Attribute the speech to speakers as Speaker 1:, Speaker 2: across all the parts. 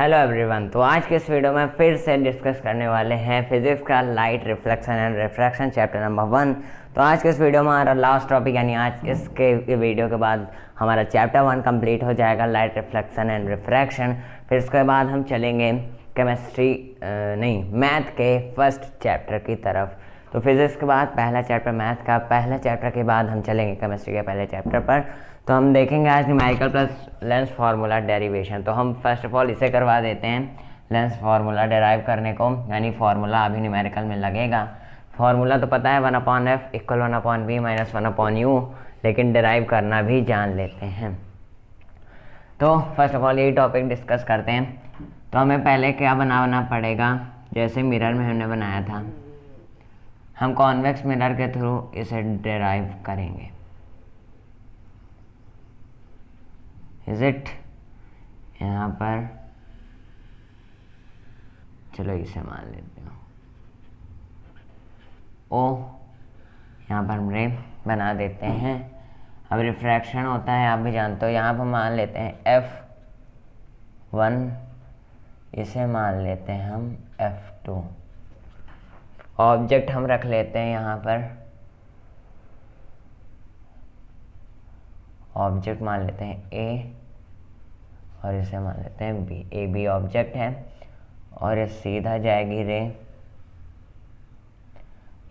Speaker 1: Hello everyone. तो आज के इस वीडियो में फिर से डिस्कस करने वाले हैं फिजिक्स का light reflection and refraction chapter number 1। तो आज के इस वीडियो में हमारा लास्ट टॉपिक यानी आज इसके वीडियो के बाद हमारा चैप्टर 1 कंप्लीट हो जाएगा, लाइट रिफ्लेक्शन एंड रिफ्रैक्शन। फिर उसके बाद हम चलेंगे मैथ के फर्स्ट चैप्टर की तरफ। तो फिजिक्स के बाद पहला चैप्टर मैथ का, पहला चैप्टर के बाद हम चलेंगे केमिस्ट्री के पहले चैप्टर पर। तो हम देखेंगे आज numerical plus lens formula derivation. तो हम फर्स्ट ऑफ ऑल इसे करवा देते हैं, लेंस फार्मूला डेराइव करने को, यानी फार्मूला अभी न्यूमेरिकल में लगेगा। फार्मूला तो पता है 1/f equal 1/v minus 1/u, लेकिन डेराइव करना भी जान लेते हैं। तो फर्स्ट ऑफ ऑल यही टॉपिक डिस्कस करते हैं। तो हमें पहले क्या बनाना पड़ेगा, जैसे मिरर में हमने बनाया था, हम कॉन्वेक्स मिरर के थ्रू इसे डेराइव करेंगे। इज इट यहाँ पर, चलो इसे मान लेते हो ओ, यहाँ पर हम रे बना देते हैं। अब रिफ्रैक्शन होता है, आप भी जानते हो, यहाँ पर मान लेते हैं F1, इसे मान लेते हैं हम F2। ऑब्जेक्ट हम रख लेते हैं यहाँ पर, ऑब्जेक्ट मान लेते हैं A और इसे मान लेते हैं B। ए बी ऑब्जेक्ट है और ये सीधा जाएगी रे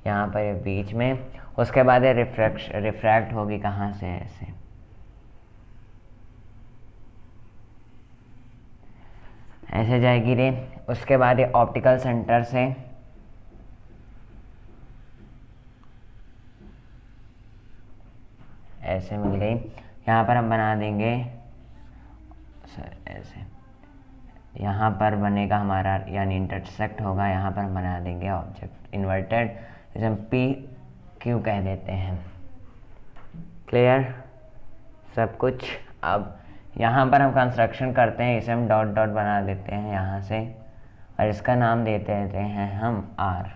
Speaker 1: यहाँ पर, ये बीच में। उसके बाद ये रिफ्रैक्ट होगी कहाँ से, ऐसे ऐसे जाएगी रे। उसके बाद ये ऑप्टिकल सेंटर से ऐसे मिल गई। यहाँ पर हम बना देंगे ऐसे, यहाँ पर बनेगा हमारा, यानी इंटरसेक्ट होगा, यहाँ पर हम बना देंगे ऑब्जेक्ट इन्वर्टेड, इसे हम पी क्यू कह देते हैं। क्लियर सब कुछ। अब यहाँ पर हम कंस्ट्रक्शन करते हैं, इसे हम डॉट डॉट बना देते हैं यहाँ से, और इसका नाम देते हैं हम आर।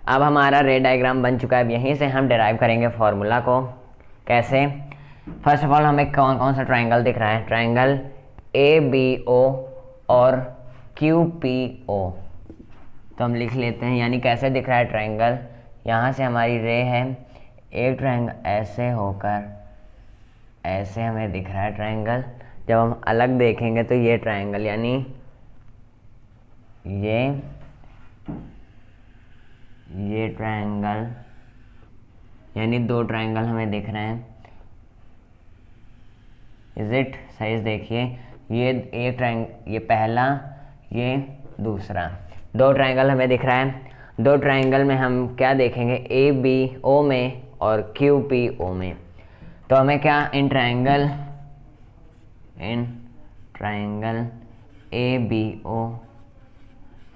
Speaker 1: अब हमारा रे डायग्राम बन चुका है। अब यहीं से हम डिराइव करेंगे फॉर्मूला को। कैसे? फर्स्ट ऑफ ऑल हमें कौन कौन सा ट्रायंगल दिख रहा है, ट्रायंगल ABO और QPO। तो हम लिख लेते हैं, यानी कैसे दिख रहा है ट्रायंगल, यहाँ से हमारी रे है, एक ट्रायंगल ऐसे होकर ऐसे हमें दिख रहा है ट्रायंगल। जब हम अलग देखेंगे तो ये ट्रायंगल, यानी ये ट्रायंगल, यानी दो ट्रायंगल हमें दिख रहे हैं। इज इट सही से देखिए, ये एक ट्रायंगल, ये पहला, ये दूसरा, दो ट्रायंगल हमें दिख रहा है। दो ट्रायंगल में हम क्या देखेंगे, ABO में और QPO में। तो हमें क्या, इन ट्रायंगल ABO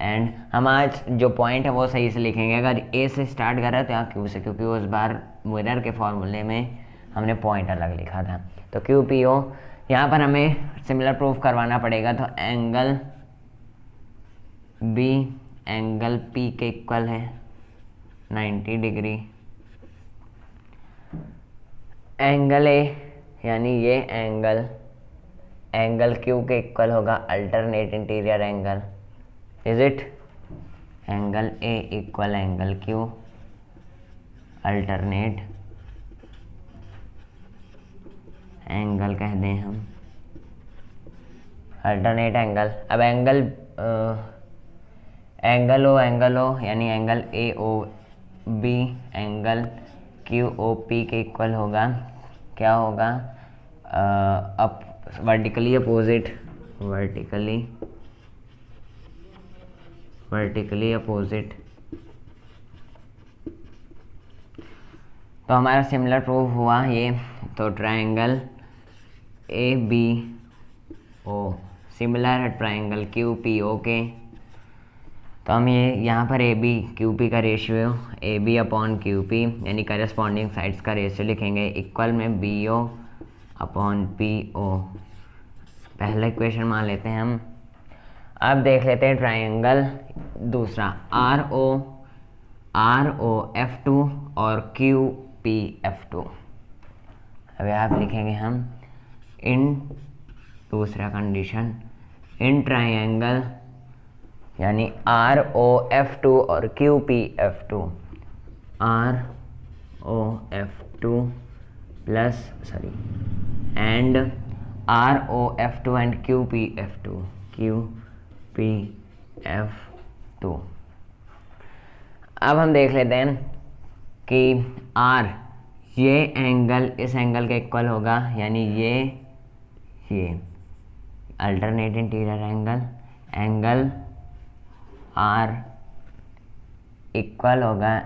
Speaker 1: एंड हम आज जो पॉइंट है वो सही से लिखेंगे। अगर A से स्टार्ट कर रहा है तो यहाँ Q से, क्योंकि उस बार मिरर के फॉर्मूले में हमने पॉइंट अलग लिखा था। तो QPO, यहाँ पर हमें सिमिलर प्रूफ करवाना पड़ेगा। तो एंगल B एंगल P के इक्वल है 90 डिग्री। एंगल A यानी ये एंगल Q के इक्वल होगा alternate interior angle. Is it? Angle A equal angle Q alternate angle कह दें हम, अल्टरनेट एंगल। अब एंगल O यानी एंगल AOB एंगल QOP के इक्वल होगा, क्या होगा, अप वर्टिकली अपोजिट। तो हमारा सिमिलर प्रूफ हुआ ये। तो ट्रायंगल ABO सिमिलर है ट्रायंगल QPO के। तो हम ये यहाँ पर AB QP का रेशियो, AB अपॉन QP यानी करस्पॉन्डिंग साइड्स का रेशियो लिखेंगे, इक्वल में BO अपॉन PO। पहला इक्वेशन मान लेते हैं हम। अब देख लेते हैं ट्रायंगल दूसरा, RO F2 और QP F2। अब आप लिखेंगे हम इन दूसरा कंडीशन इन ट्राइंगल यानी ROF2 और QPF2, ROF2 plus and ROF2 and QPF2, QPF2। अब हम देख लेते हैं कि R ये एंगल इस एंगल के इक्वल होगा, यानी ये alternate interior angle R equal होगा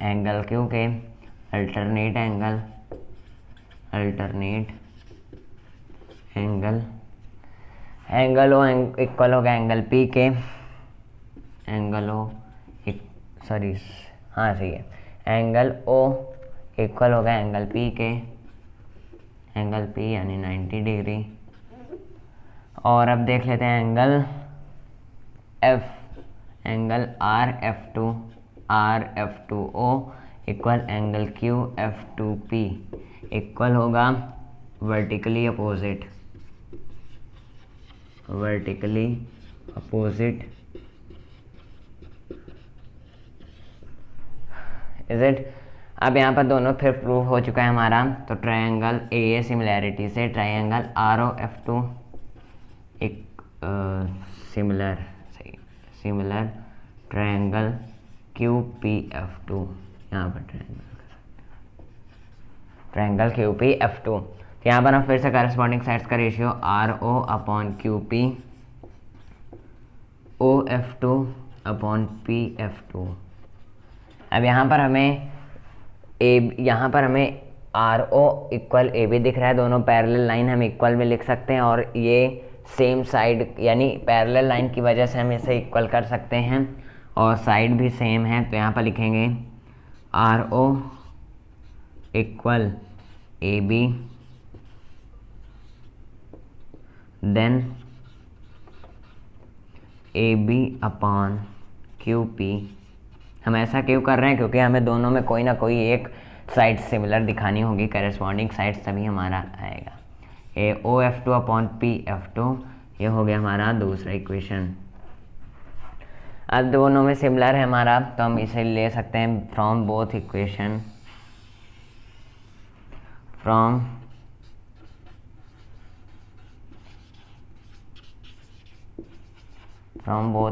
Speaker 1: एंगल Q के अल्टरनेट एंगल O इक्वल होगा एंगल P के, एंगल O इक्वल होगा एंगल P के, एंगल P यानी 90 डिग्री। और अब देख लेते हैं angle F, angle RF2O equal angle QF2P equal होगा वर्टिकली अपोजिट इज इट। अब यहाँ पर दोनों फिर प्रूफ हो चुका है हमारा। तो ट्रायंगल AA सिमिलैरिटी से ट्रायंगल ROF2 एक सिमिलर ट्रायंगल QPF2, यहाँ पर ट्रायंगल QPF2। तो यहाँ पर हम फिर से करस्पॉन्डिंग साइड्स का रेशियो RO/QP, OF2/PF2। अब यहाँ पर हमें RO इक्वल AB दिख रहा है, दोनों पैरेलल लाइन हम इक्वल में लिख सकते हैं, और ये सेम साइड यानी पैरेलल लाइन की वजह से हम इसे इक्वल कर सकते हैं, और साइड भी सेम है। तो यहाँ पर लिखेंगे RO equal AB then AB/QP। हम ऐसा क्यों कर रहे हैं? क्योंकि हमें दोनों में कोई ना कोई एक साइड सिमिलर दिखानी होगी, करेस्पॉन्डिंग साइड तभी हमारा आएगा। OF2/PF2 ये हो गया हमारा दूसरा इक्वेशन। अब दोनों में सिमिलर है हमारा, तो हम इसे ले सकते हैं फ्रॉम बोथ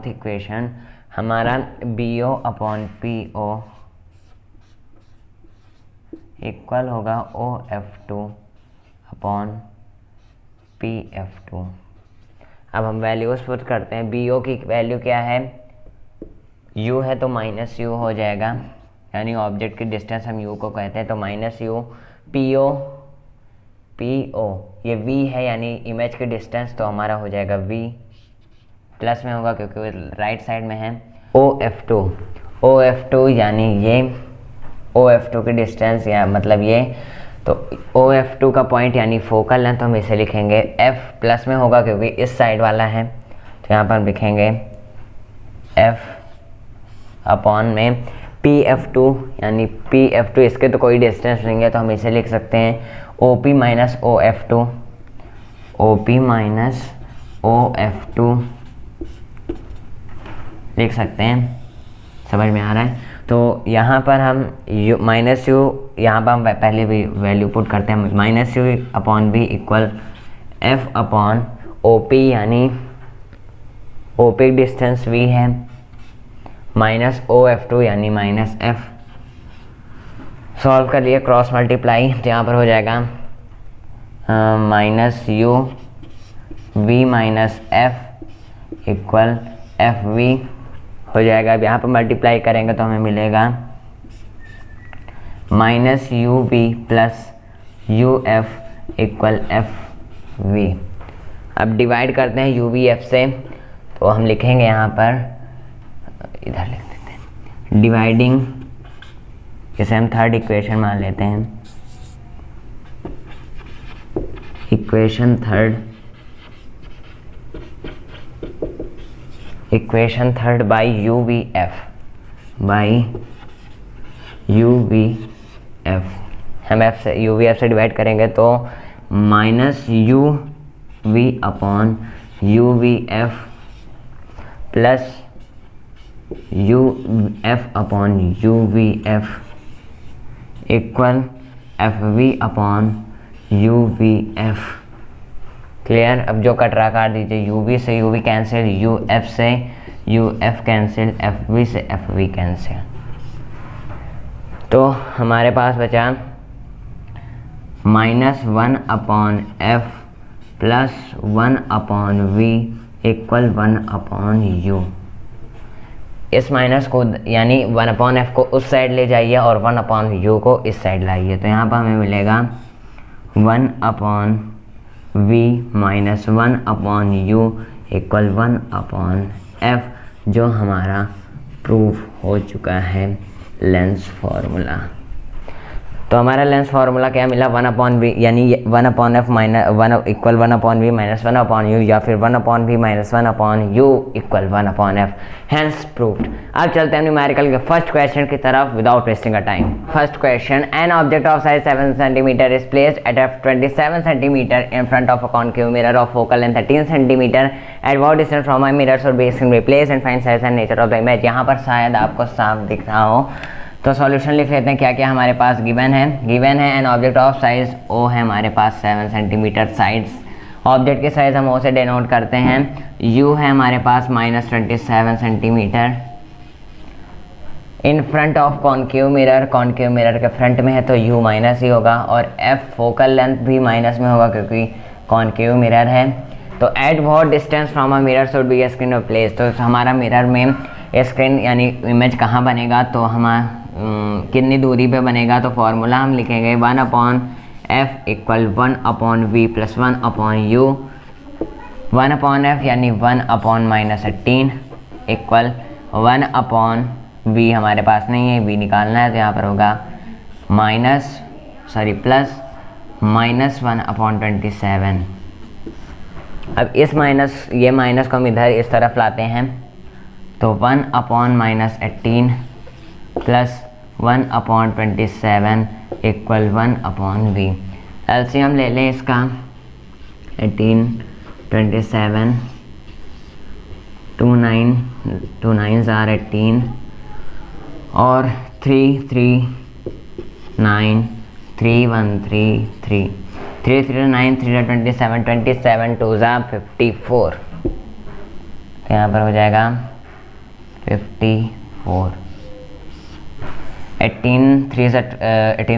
Speaker 1: इक्वेशन हमारा BO/PO इक्वल होगा OF2/PF2। अब हम वैल्यूज पुट करते हैं। BO की वैल्यू क्या है? U है तो -U हो जाएगा, यानी ऑब्जेक्ट की डिस्टेंस हम U को कहते हैं, तो -U। PO ये V है, यानी इमेज की डिस्टेंस, तो हमारा हो जाएगा V, प्लस में होगा क्योंकि राइट साइड में है। OF2 यानी ये OF2 की डिस्टेंस या मतलब ये, तो OF2 का पॉइंट यानी फोकल लेंथ, तो हम इसे लिखेंगे F, प्लस में होगा क्योंकि इस साइड वाला है, तो यहाँ पर हम लिखेंगे F अपॉन में PF2, यानी PF2 इसके तो कोई डिस्टेंस नहीं है, तो हम इसे लिख सकते हैं OP माइनस OF2 लिख सकते हैं। समझ में आ रहा है? तो यहाँ पर हम U यहाँ पर हम पहले भी वैल्यू पुट करते हैं, -U/V इक्वल F/OP, यानी OP डिस्टेंस V है, माइनस OF2 यानी -F। सॉल्व कर लिए, क्रॉस मल्टीप्लाई, तो यहाँ पर हो जाएगा -UV-F इक्वल FV हो जाएगा। अब यहाँ पर मल्टीप्लाई करेंगे तो हमें मिलेगा -UV plus UF equal FV। अब डिवाइड करते हैं UVF से, तो हम लिखेंगे यहाँ पर, इधर लिख देते हैं डिवाइडिंग, इसे हम थर्ड इक्वेशन मान लेते हैं। इक्वेशन थर्ड बाई UVF हम UVF से डिवाइड करेंगे तो -UV/UF U V F plus U F upon U V F equal F V upon U V F. Clear. अब जो कटरा काट दीजिए, यू वी से U V cancel, U F से U F cancel, F V से F V cancel. तो हमारे पास बचा -1 upon F plus 1 upon V equal 1 upon you. इस माइनस को यानी 1 अपॉन एफ को उस साइड ले जाइए और 1 अपॉन यू को इस साइड लाइए, तो यहाँ पर हमें मिलेगा 1 upon V minus 1 upon U equal 1 upon F, जो हमारा प्रूफ हो चुका है लेंस फार्मूला। तो हमारा लेंस फार्मूला क्या मिला, 1 अपॉन वी यानी 1 upon F minus 1 equal 1 upon V minus 1 upon U, या फिर 1 upon V minus 1 upon U equal 1 upon F, hence proved. अब चलते हैं न्यूमेरिकल के फर्स्ट क्वेश्चन की तरफ without wasting a time. First question, an object of size 7 centimetre is placed at F 27 centimetre in front of a concave mirror of focal length 13 centimetre at what distance from a mirror should be placed and find size and nature of the image. यहाँ पर शायद आपको साफ दिख रहा हो, तो solution लिख लेते हैं। क्या क्या हमारे पास गिवन है एन ऑब्जेक्ट ऑफ साइज ओ है हमारे पास 7 सेंटीमीटर साइड्स। ऑब्जेक्ट की साइज हम ओ से डिनोट करते हैं। यू है हमारे पास -27 centimetre in front of concave mirror के फ्रंट में है तो यू माइनस ही होगा, और एफ फोकल लेंथ भी माइनस में होगा क्योंकि कॉन्केव मिरर है। तो at what distance from a mirror should be screen of place, तो हमारा मिरर में स्क्रीन यानी इमेज कहाँ बनेगा, तो हमारा कितनी दूरी पे बनेगा, तो फॉर्मूला हम लिखेंगे 1 upon F equal 1 upon V plus 1 upon U. 1 upon F यानी 1 अपॉन -18 इक्वल 1 अपॉन वी हमारे पास नहीं है, वी निकालना है, तो यहाँ पर होगा प्लस -1 अपॉन 27। अब इस ये माइनस को हम इधर इस तरफ लाते हैं, तो 1 upon -18 plus 1 upon 27 equal 1 upon V. LCM ले लें इसका, 18 27 2 9s are 18 और 3 3 9 3 1 3 3 3 3 9 3 27 27 2s are 54, तो यहाँ पर हो जाएगा 54। 18 3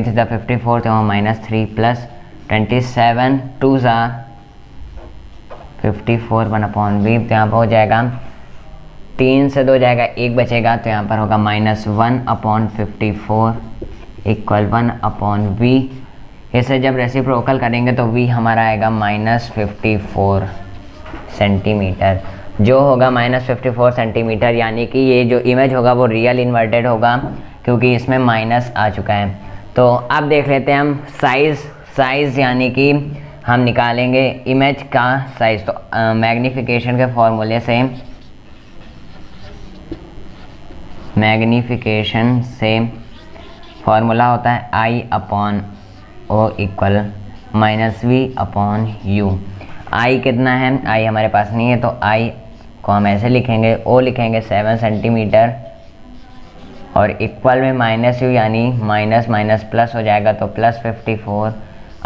Speaker 1: से 54, तो -3 plus 27 2s are 54 1 upon we, तो यहाँ पर हो जाएगा 3 से 2 जाएगा 1 बचेगा, तो यहाँ पर होगा -1 अपॉन 54 इक्वल 1 अपॉन वी। इसे जब रेसिप्रोकल करेंगे तो वी हमारा आएगा -54 सेंटीमीटर, जो होगा -54 सेंटीमीटर, यानी कि ये जो इमेज होगा वो रियल इन्वर्टेड होगा क्योंकि इसमें माइनस आ चुका है। तो अब देख लेते हैं हम साइज़ यानी कि हम निकालेंगे इमेज का साइज़। तो मैग्नीफिकेशन के फॉर्मूले से फॉर्मूला होता है I upon O equal -V upon U। I कितना है, I हमारे पास नहीं है, तो I को हम ऐसे लिखेंगे, O लिखेंगे 7 सेंटीमीटर और इक्वल में -U यानी माइनस प्लस हो जाएगा, तो +54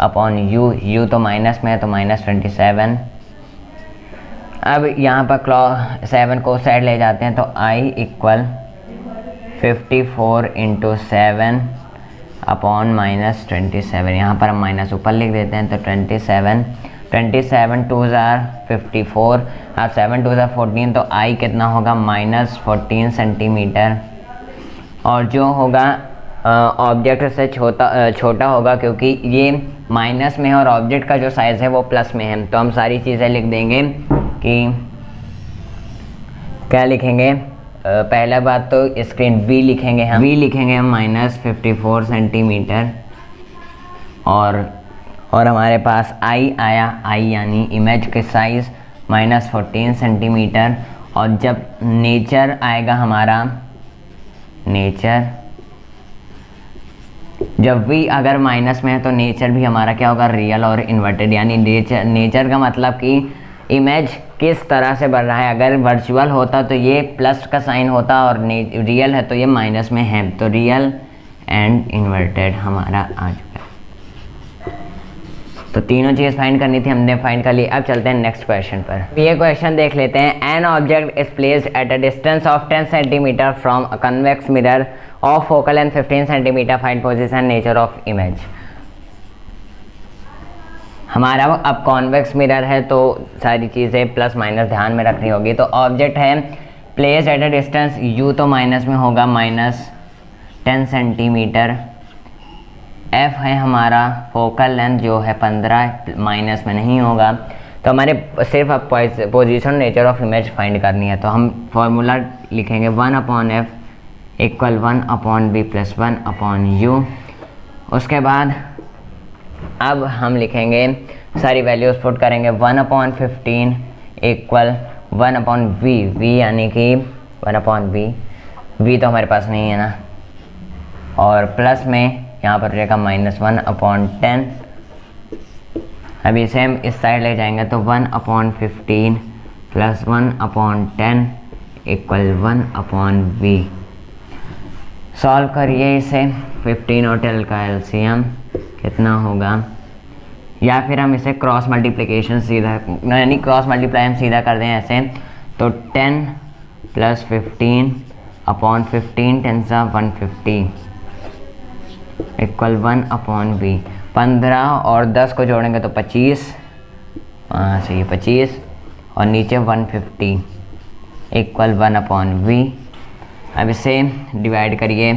Speaker 1: अपॉन U तो माइनस में है तो -27। अब यहाँ पर 7 को साइड ले जाते हैं, तो I इक्वल 54 × 7 अपॉन -27। यहाँ पर हम माइनस ऊपर लिख देते हैं, तो 27 2s are 54, अब 7 2s are 14, तो I कितना होगा -14 सेंटीमीटर, और जो होगा ऑब्जेक्ट से छोटा होगा क्योंकि ये माइनस में है और ऑब्जेक्ट का जो साइज़ है वो प्लस में है। तो हम सारी चीज़ें लिख देंगे कि क्या लिखेंगे, पहला बात तो स्क्रीन V लिखेंगे हम -54 सेंटीमीटर, और हमारे पास I आया, I यानी इमेज के साइज़ -14 सेंटीमीटर, और जब नेचर आएगा हमारा जब V अगर माइनस में है तो नेचर भी हमारा क्या होगा, रियल और इन्वर्टेड, यानी नेचर का मतलब कि इमेज किस तरह से बढ़ रहा है। अगर वर्चुअल होता तो ये प्लस का साइन होता और रियल है तो ये माइनस में है, तो रियल एंड इन्वर्टेड हमारा आ चुका है। तो तीनों चीज़ फाइंड करनी थी, हमने फाइंड कर ली। अब चलते हैं नेक्स्ट क्वेश्चन पर। ये क्वेश्चन देख लेते हैं। An object is placed at a distance of 10 centimetre from a convex mirror of focal length 15 centimetre, find position nature of image. हमारा अब कॉन्वेक्स मिरर है तो सारी चीज़ें प्लस माइनस ध्यान में रखनी होगी। तो ऑब्जेक्ट है place at a distance, you तो माइनस में होगा, -10 सेंटीमीटर। एफ है हमारा फोकल लेंथ जो है 15, माइनस में नहीं होगा। तो हमारे सिर्फ अब position nature of image find करनी है। तो हम फॉर्मूला लिखेंगे 1/f = 1/b + 1/u। उसके बाद अब हम लिखेंगे सारी वैल्यूज़ पुट करेंगे। 1/15 = 1/v, v यानी कि 1/v, v तो हमारे पास नहीं है ना, और प्लस में यहाँ पर रहेगा -1/10। अभी सेम इस साइड ले जाएंगे तो 1/15 + 1/10 = 1/v। सॉल्व करिए इसे। 15 और 12 का एलसीएम कितना होगा, या फिर हम इसे क्रॉस मल्टीप्लिकेशन सीधा, यानी क्रॉस मल्टीप्लाई हम सीधा कर दें ऐसे। तो 10 + 15/15 10 × 150 = 1/v। 15 और 10 को जोड़ेंगे तो 25, सही है 25, और नीचे 150 = 1/v। अब इसे डिवाइड करिए,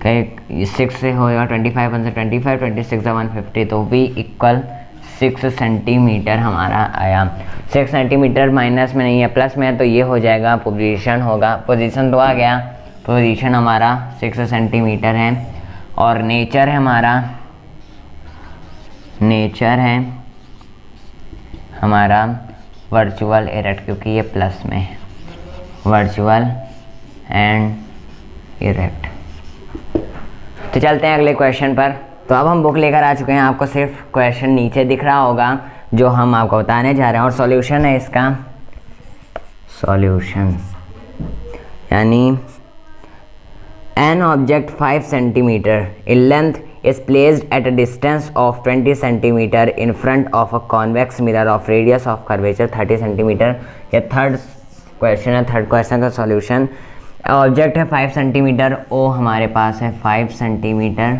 Speaker 1: 6 से होगा 25, 1 से 25, 26 से 150, तो v = 6 सेंटीमीटर हमारा आया। 6 सेंटीमीटर माइनस में नहीं है, प्लस में है, तो ये हो जाएगा पोजीशन होगा। पोजीशन तो आ गया, पोजीशन हमारा 6 सेंटीमीटर है। और नेचर है हमारा, नेचर है हमारा वर्चुअल इरेक्ट, क्योंकि ये प्लस में है, वर्चुअल एंड इरेक्ट। तो चलते हैं अगले क्वेश्चन पर। तो अब हम बुक लेकर आ चुके हैं, आपको सिर्फ क्वेश्चन नीचे दिख रहा होगा जो हम आपको बताने जा रहे हैं, और सॉल्यूशन है इसका। सॉल्यूशन यानी an object 5 centimetre in length is placed at a distance of 20 centimeter in front of a convex mirror of radius of curvature 30 centimeter। ये थर्ड क्वेश्चन है। थर्ड क्वेश्चन का सॉल्यूशन, ऑब्जेक्ट है 5 centimetre, ओ हमारे पास है 5 centimetre,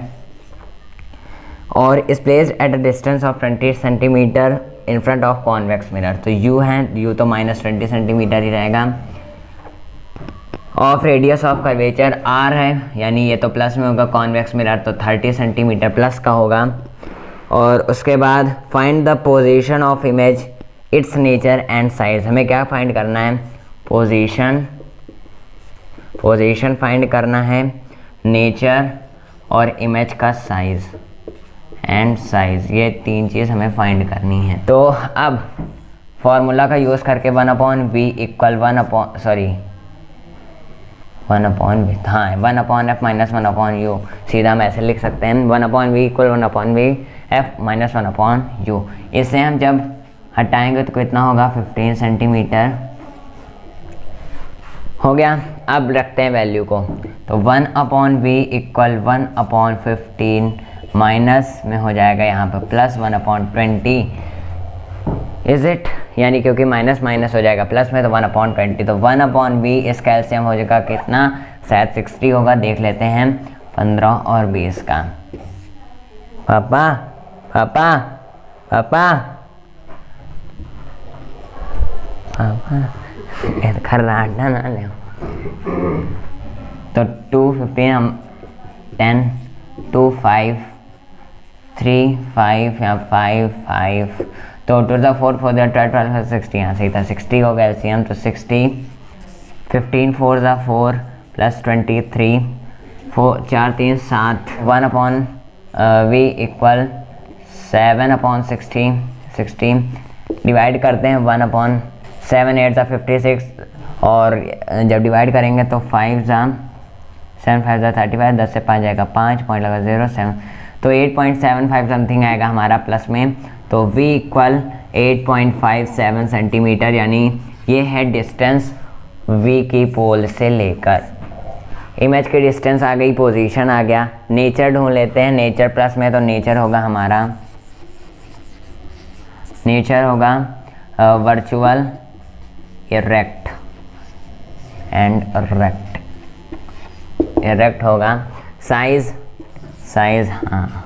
Speaker 1: और इस placed at a distance of 20 centimetre in front of convex mirror. तो you है, यू तो -20 सेंटीमीटर ही रहेगा। Of radius of curvature R है, यानी ये तो प्लस में होगा, कॉन्वेक्स मिरर तो 30 सेंटीमीटर प्लस का होगा। और उसके बाद find the position of image, it's nature and size. हमें क्या फाइंड करना है, पोजीशन, पोजीशन फाइंड करना है, नेचर और इमेज का साइज एंड साइज, ये तीन चीज़ हमें फाइंड करनी है। तो अब फॉर्मूला का यूज़ करके 1/v = 1/v, हाँ 1/f - 1/u, सीधा हम ऐसे लिख सकते हैं 1/v = 1/f - 1/u। इससे हम जब हटाएंगे तो कितना होगा, 15 सेंटीमीटर हो गया। अब रखते हैं वैल्यू को, तो 1/v = 1/15 माइनस में हो जाएगा यहाँ पर प्लस 1/20, इज इट, यानी क्योंकि माइनस माइनस हो जाएगा प्लस में, तो 1/20। तो 1/v इसका एलसीएम हो जाएगा कितना, शायद 60 होगा, देख लेते हैं 15 और 20 का। पापा पापा पापा पापा खर्राटा ना ले। तो 215 हम 10 2 5 3 5 या 5 5, तो 2 × 4 4 12 12 60, यहाँ सही था 60 होगा एलसीएम। तो 60 15 4 × 4 + 23 4 4 3 7 1/v = 7/60 60 डिवाइड करते हैं 1/7 8 × 56, और जब डिवाइड करेंगे तो 5 × 7 5 × 35, 10 से 5 जाएगा 5 पॉइंट लगा 0 7, तो 8.75 समथिंग आएगा हमारा प्लस में। तो v = 8.57 सेंटीमीटर, यानी ये है डिस्टेंस v की पोल से लेकर। इमेज की डिस्टेंस आ गई, पोजीशन आ गया। नेचर ढूंढ लेते हैं। नेचर प्लस में तो नेचर होगा हमारा, नेचर होगा वर्चुअल इरेक्ट एंड इरेक्ट होगा। साइज हाँ,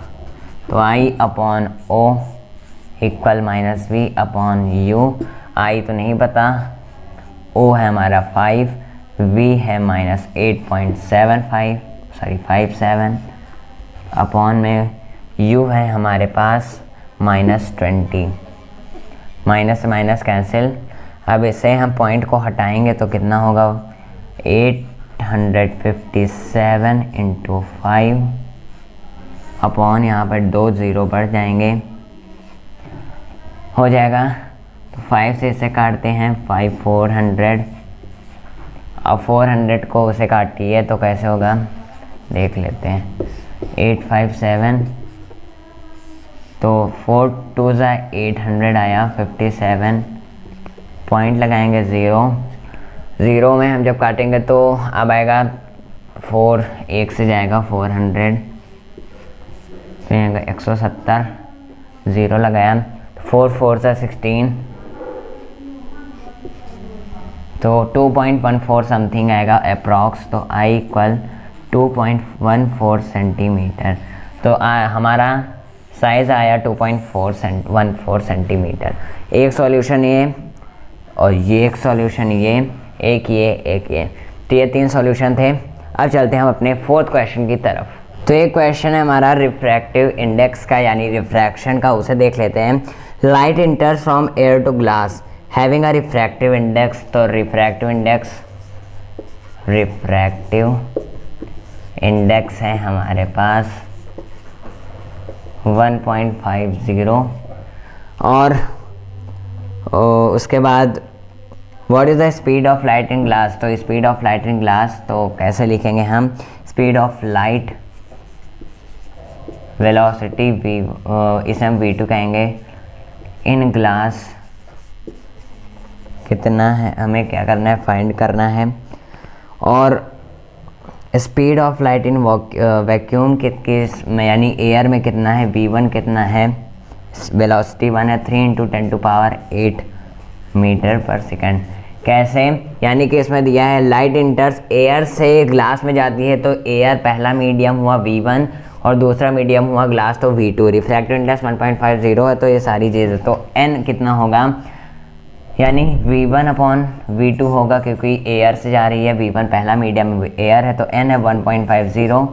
Speaker 1: तो I upon O equal minus V upon U। I तो नहीं पता, O है हमारा 5, V है माइनस 57 अपॉन में U है हमारे पास -20। माइनस से माइनस कैंसिल। अब इसे हम पॉइंट को हटाएंगे तो कितना होगा, 857 इंटू 5 अपॉन यहाँ पर 2 0 बढ़ जाएंगे, हो जाएगा। तो 5 से इसे काटते हैं, 5 400। अब 400 को उसे काटिए तो कैसे होगा देख लेते हैं। 857 तो 4 2 800 आया, 57 पॉइंट लगाएंगे 0 में हम जब काटेंगे तो अब आएगा 4 1 से जाएगा 400, तो आएगा 170, 0 लगाया, 4 4 से 16 तो 2.14 समथिंग आएगा अप्रॉक्स। तो I इक्वल 2.14 सेंटीमीटर। तो हमारा साइज़ आया 2.14 सेंटीमीटर। एक सॉल्यूशन ये और ये एक सॉल्यूशन ये, एक ये। तो ये 3 सॉल्यूशन थे। अब चलते हैं हम अपने 4th क्वेश्चन की तरफ। तो एक क्वेश्चन है हमारा रिफ्रैक्टिव इंडेक्स का, यानी रिफ्रैक्शन का, उसे देख लेते हैं। Light enters from air to glass having a refractive index. तो रिफ्रैक्टिव इंडेक्स है हमारे पास 1.50 और उसके बाद what is the speed of light in glass. तो speed of light in glass तो कैसे लिखेंगे हम, speed of light velocity v, इसे हम v2 कहेंगे। इन ग्लास कितना है, हमें क्या करना है, फाइंड करना है। और speed of light in vacuum में यानी एयर में कितना है, v1 कितना है, वेलोसिटी 1 है, 3 × 10⁸ मीटर पर सेकंड। कैसे, यानी कि इसमें दिया है लाइट इंटर्स एयर से ग्लास में जाती है, तो एयर पहला मीडियम हुआ v1 और दूसरा मीडियम हुआ ग्लास तो v2। रिफ्रैक्टिव इंडेक्स 1.50 है, तो ये सारी चीज़ें, तो n कितना होगा, यानी v1 अपॉन v2 होगा, क्योंकि एयर से जा रही है, v1 पहला मीडियम एयर है, तो n है 1.50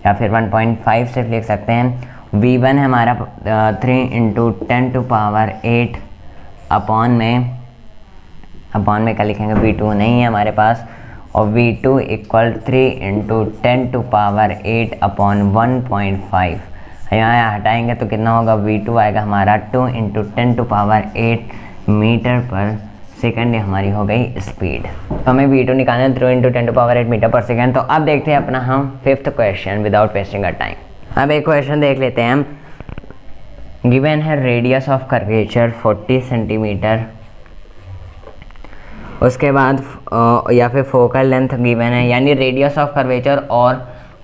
Speaker 1: या फिर 1.5 से लिख सकते हैं। v1 है हमारा 3 × 10⁸ अपॉन में क्या लिखेंगे, v2 नहीं है हमारे पास, और v2 इक्वल 3 × 10⁸ अपॉन 1.5। यहाँ हटाएंगे तो कितना होगा, v2 आएगा हमारा 2 × 10⁸ मीटर पर सेकंड। हमारी हो गई स्पीड। तो हमें v2 निकालना है 3 × 10⁸ मीटर पर सेकंड। तो अब देखते हैं अपना हम 5th question without wasting a time. अब एक क्वेश्चन देख लेते हैं हम। गिवन है रेडियस ऑफ कर्वेचर 40 सेंटीमीटर, उसके बाद या फिर फोकल लेंथ गिवन है, यानी रेडियस ऑफ कर्वेचर और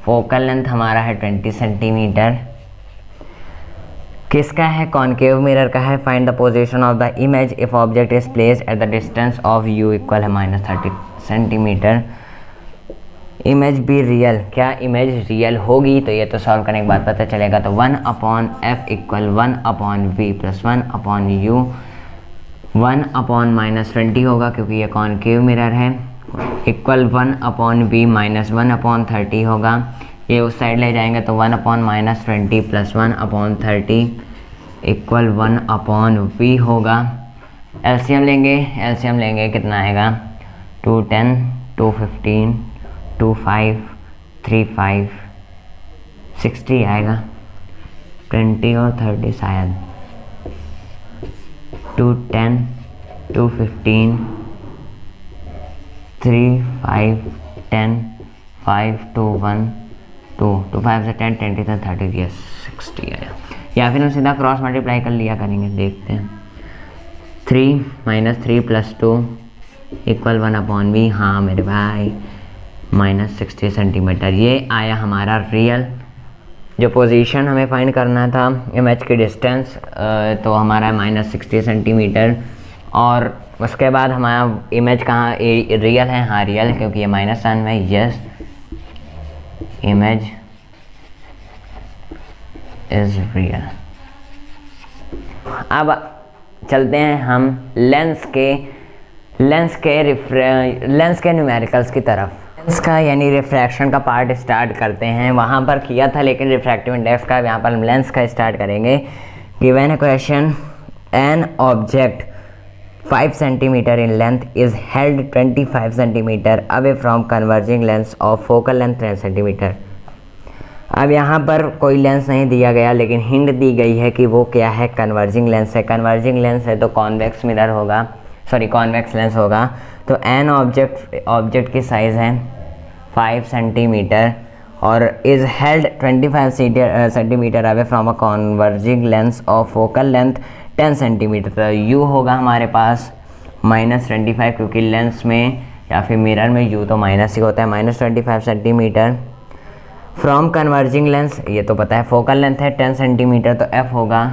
Speaker 1: फोकल लेंथ हमारा है 20 सेंटीमीटर। किसका है, कॉनकेव मिरर का है। Find the position of the image if object is placed at the distance of u equal है -30 सेंटीमीटर। इमेज भी रियल, क्या इमेज रियल होगी, तो ये तो सॉल्व करने के बाद पता चलेगा। तो 1/f equal 1/v plus 1/u, 1/-20 होगा क्योंकि ये कॉनकेव मिरर है, इक्वल 1/v माइनस 1/30 होगा। ये उस साइड ले जाएंगे तो 1/-20 प्लस 1/30 इक्वल 1/v होगा। एलसीएम लेंगे कितना आएगा, 210, 215, 25, 35, 60 आएगा, 20 और 30 शायद, 210, 215, 3, 5, 10, 5, 2, 1, 2, 2, 5 से 10, 20 से 30, 60 आया। या फिर हम सीधा क्रॉस मल्टीप्लाई कर लिया करेंगे, देखते हैं। 3 माइनस 3 प्लस 2 इक्वल 1/v। हाँ मेरे भाई, -60 सेंटीमीटर। ये आया हमारा रियल। जो पोजीशन हमें फाइंड करना था इमेज की डिस्टेंस, तो हमारा -60 सेंटीमीटर। और उसके बाद हमारा इमेज कहाँ रियल है? हाँ रियल, क्योंकि ये माइनस साइन में। Yes, image is real. अब चलते हैं हम लेंस के न्यूमेरिकल्स की तरफ। लेंस का यानी रिफ्रैक्शन का पार्ट स्टार्ट करते हैं। वहाँ पर किया था लेकिन रिफ्रैक्टिव इंडेक्स का, यहाँ पर लेंस का स्टार्ट करेंगे। गिवन है question, an object 5 centimetre in length is held 25 centimetre away from converging lens of focal length 10 centimetre. अब यहाँ पर कोई लेंस नहीं दिया गया, लेकिन हिंट दी गई है कि वो क्या है? कन्वर्जिंग लेंस है। कन्वर्जिंग लेंस है तो कॉन्वेक्स मिरर होगा, सॉरी कॉन्वेक्स लेंस होगा। तो एन ऑब्जेक्ट की साइज़ है 5 सेंटीमीटर और is held 25 centimetre away from a converging lens of focal length 10 centimetre. तो यू होगा हमारे पास -25, क्योंकि लेंस में या फिर मिरर में यू तो माइनस ही होता है। -25 सेंटीमीटर फ्रॉम कन्वर्जिंग लेंस, ये तो पता है। फोकल लेंथ है 10 सेंटीमीटर, तो एफ होगा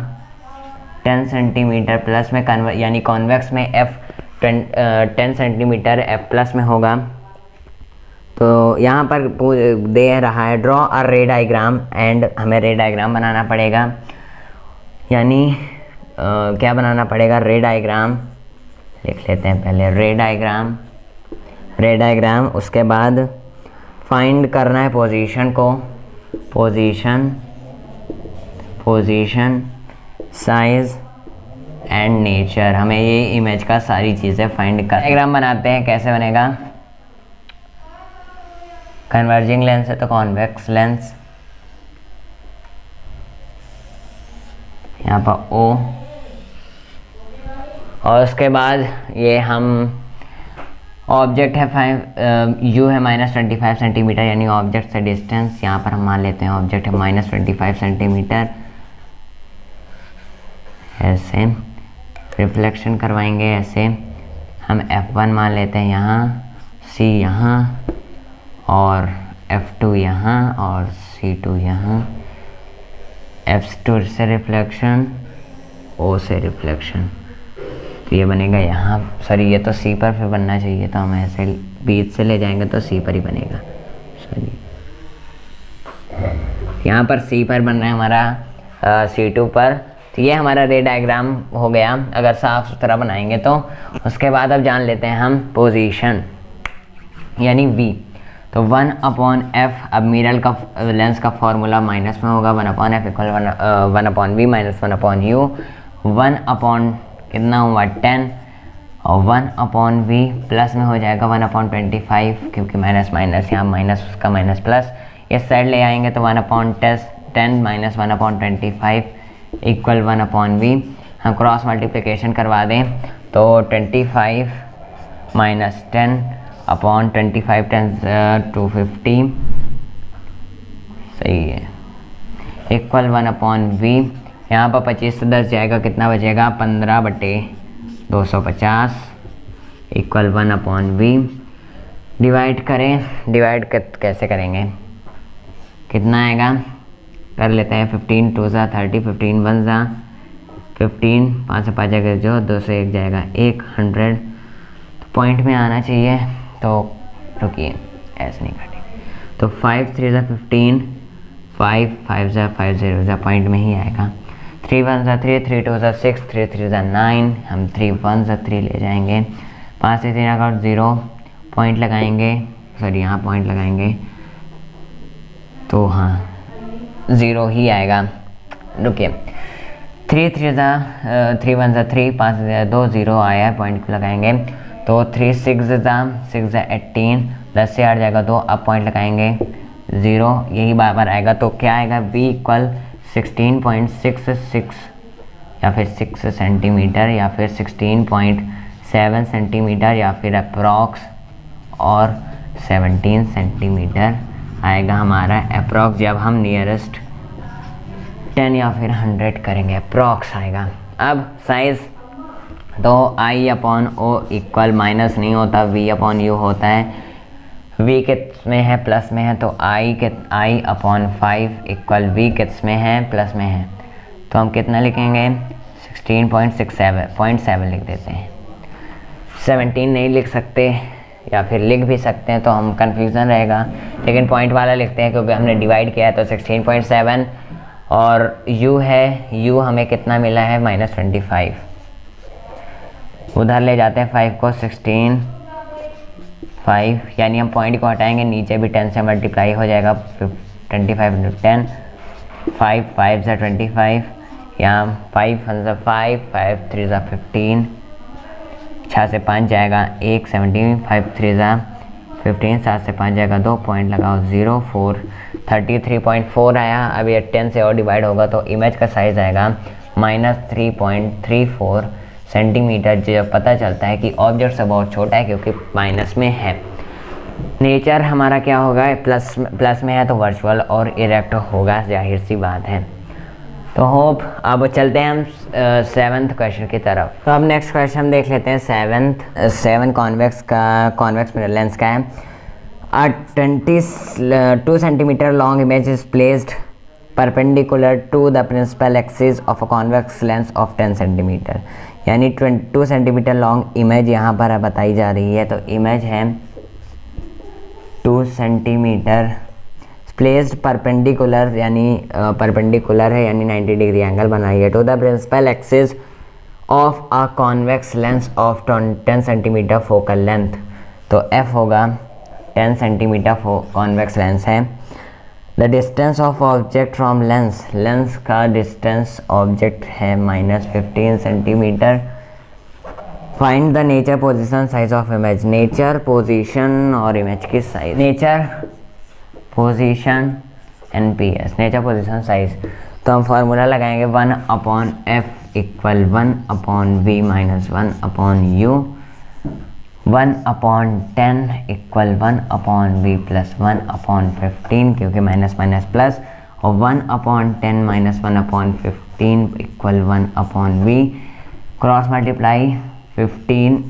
Speaker 1: 10 सेंटीमीटर प्लस में यानी कॉन्वेक्स में एफ 10 सेंटीमीटर एफ प्लस में होगा। तो यहाँ पर दे रहा है ड्रॉ अ रे डायग्राम, एंड हमें रे डायग्राम बनाना पड़ेगा। यानी क्या बनाना पड़ेगा? रे डायग्राम लिख लेते हैं पहले। रे डायग्राम उसके बाद फाइंड करना है पोजीशन को, पोजीशन साइज एंड नेचर। हमें ये इमेज का सारी चीज़ें फाइंड कर। डायग्राम बनाते हैं, कैसे बनेगा? कन्वर्जिंग लेंस है तो कॉन्वेक्स लेंस, यहाँ पर O, और उसके बाद ये हम ऑब्जेक्ट है 5 यू है -25 सेंटीमीटर, यानी ऑब्जेक्ट से डिस्टेंस यहाँ पर हम मान लेते हैं ऑब्जेक्ट है -25 सेंटीमीटर। ऐसे रिफ्लेक्शन करवाएंगे, ऐसे हम F1 मान लेते हैं यहाँ, C यहाँ और F2 यहाँ और C2 यहाँ। F2 से रिफ्लेक्शन, O से रिफ्लेक्शन, तो ये बनेगा यहाँ। सॉरी ये तो सी पर फिर बनना चाहिए, तो हम ऐसे बीच से ले जाएंगे तो सी पर ही बनेगा। सॉरी यहाँ पर सी पर बन रहा है हमारा C2 पर। तो ये हमारा रे डायग्राम हो गया अगर साफ सुथरा बनाएंगे तो। उसके बाद अब जान लेते हैं हम पोजीशन यानी V। तो 1/f, अब मिरर का लेंस का फॉर्मूला माइनस में होगा, 1/f equal 1/v minus 1/u। 1/ कितना हुआ 10 और 1/v प्लस में हो जाएगा 1/25, क्योंकि माइनस माइनस यहाँ माइनस उसका माइनस प्लस, इस साइड ले आएंगे तो 1/10 माइनस 1/25 इक्वल 1/v। हम क्रॉस मल्टीप्लिकेशन करवा दें तो 25 माइनस 10/25 10 250 सही है इक्वल 1/v। यहाँ पर 25 से 10 जाएगा, कितना बचेगा? 15/250 इक्वल 1/v। डिवाइड करें, डिवाइड कैसे करेंगे? कितना आएगा? कर लेते हैं 15 2 सा 30, 15 1 सा 15, 5 से 5 जाएगा जो 2 से 1 जाएगा 100। तो पॉइंट में आना चाहिए, तो रुकिए ऐसे नहीं काटेंगे। तो 5 3 सा 15, 5 5 सा 5 0 सा पॉइंट में ही आएगा। 3 1 सा 3, 3 2 सा 6, 3 3 सा 9, हम 3 1 सा 3 ले जाएंगे। 5 से 3 आकर 0 पॉइंट लगाएंगे, सॉरी यहाँ पॉइंट लगाएंगे तो हाँ 0 ही आएगा। रुकिए 3 3 सा 3 1 सा 3, 5 से 2 0 आया है, पॉइंट लगाएंगे तो 3 6 सा 6 सा 18, 10 से 8 जाएगा 2, अब पॉइंट लगाएंगे 0, यही बार बार आएगा। तो क्या आएगा? v इक्वल 16.66 या फिर 6 सेंटीमीटर या फिर 16.7 सेंटीमीटर या फिर अप्रॉक्स और 17 सेंटीमीटर आएगा हमारा अप्रॉक्स। जब हम नियरेस्ट 10 या फिर 100 करेंगे अप्रॉक्स आएगा। अब साइज़ तो आई अपॉन ओ इक्वल माइनस नहीं होता, वी अपॉन यू होता है। वी किस में है, प्लस में है, तो आई अपॉन 5 इक्वल वी किस में है, प्लस में है। तो हम कितना लिखेंगे 16.67 लिख देते हैं। 17 नहीं लिख सकते, या फिर लिख भी सकते हैं तो हम कन्फ्यूज़न रहेगा, लेकिन पॉइंट वाला लिखते हैं क्योंकि हमने डिवाइड किया है। तो 16.7 और u है, u हमें कितना मिला है -25, उधर ले जाते हैं 5 को, 16 5 यानी हम पॉइंट को हटाएंगे, नीचे भी 10 से मल्टीप्लाई हो जाएगा, 25 10 5 5 से 25, यहाँ 5 1 5 5 3 15, 6 से 5 जाएगा 1 17, 5 3 15, 7 से 5 जाएगा 2, पॉइंट लगाओ 0 4 33.4 आया। अब ये 10 से और डिवाइड होगा तो इमेज का साइज़ आएगा -3.34 सेंटीमीटर। जो पता चलता है कि ऑब्जेक्ट से बहुत छोटा है क्योंकि माइनस में है। नेचर हमारा क्या होगा, प्लस में है तो वर्चुअल और इरेक्ट होगा, जाहिर सी बात है। तो होप अब चलते हैं हम 7th क्वेश्चन की तरफ। तो अब नेक्स्ट क्वेश्चन देख लेते हैं 7 कॉन्वेक्स मिरर लेंस का है। A 22 centimeter long image is placed perpendicular to the principal axis of a convex lens of 10 centimeter। यानी 22 सेंटीमीटर लॉन्ग इमेज यहाँ पर बताई जा रही है। तो इमेज है 2 सेंटीमीटर प्लेस्ड परपेंडिकुलर, यानी परपेंडिकुलर है, यानी 90 डिग्री एंगल बनाई है to the principal axis of a convex lens of 10 centimetre focal length. तो F होगा 10 सेंटीमीटर कॉन्वेक्स लेंस है। The distance of object from lens का डिस्टेंस ऑब्जेक्ट है -15 centimetre. Find the nature position size of image. Nature position और image की size, nature position NPS, nature position size. तो हम formula लगाएंगे 1/f equal 1/v minus 1/u, 1/10 equal 1/v plus 1/15 क्योंकि minus minus plus, और 1/10 minus 1/15 equal 1/v। Cross multiply 15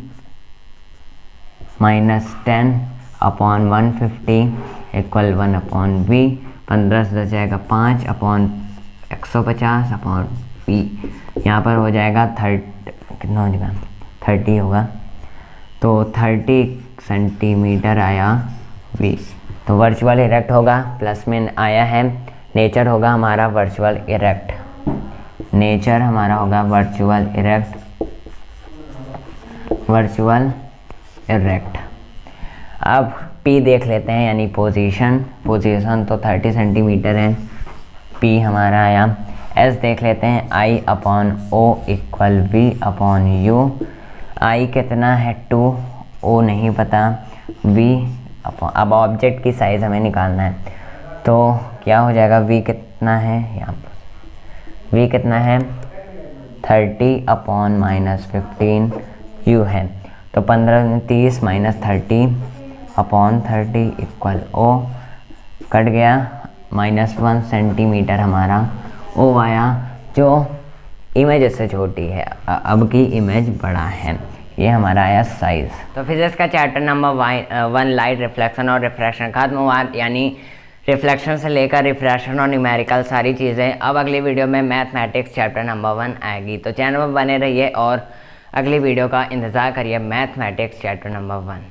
Speaker 1: minus 10 upon 150 equal 1/v। 15 से जाएगा 5/150 upon v। यहाँ पर हो जाएगा 30 होगा, तो 30 सेंटीमीटर आया v। तो वर्चुअल इरेक्ट होगा, प्लस में आया है। नेचर होगा हमारा वर्चुअल इरेक्ट, नेचर हमारा होगा वर्चुअल इरेक्ट। अब P देख लेते हैं, यानी पोजीशन तो 30 सेंटीमीटर है, P हमारा आया। S देख लेते हैं, I/O इक्वल V/U। I कितना है 2, O नहीं पता, V अब ऑब्जेक्ट की साइज़ हमें निकालना है। तो क्या हो जाएगा, V कितना है, यहाँ पर V कितना है 30/-15 U है। तो 15 30 माइनस 30/30 इक्वल O, कट गया, -1 सेंटीमीटर हमारा O आया, जो इमेज से छोटी है, अब की इमेज बड़ा है। ये हमारा आया साइज। तो फिजिक्स का चैप्टर नंबर 1 लाइट रिफ्लेक्शन और रिफ्रैक्शन खत्म हुआ, यानी रिफ्लेक्शन से लेकर रिफ्रैक्शन और न्यूमेरिकल सारी चीज़ें। अब अगली वीडियो में मैथमेटिक्स चैप्टर नंबर 1 आएगी, तो चैनल पर बने रहिए और अगली वीडियो का इंतज़ार करिए, मैथमेटिक्स चैप्टर नंबर 1।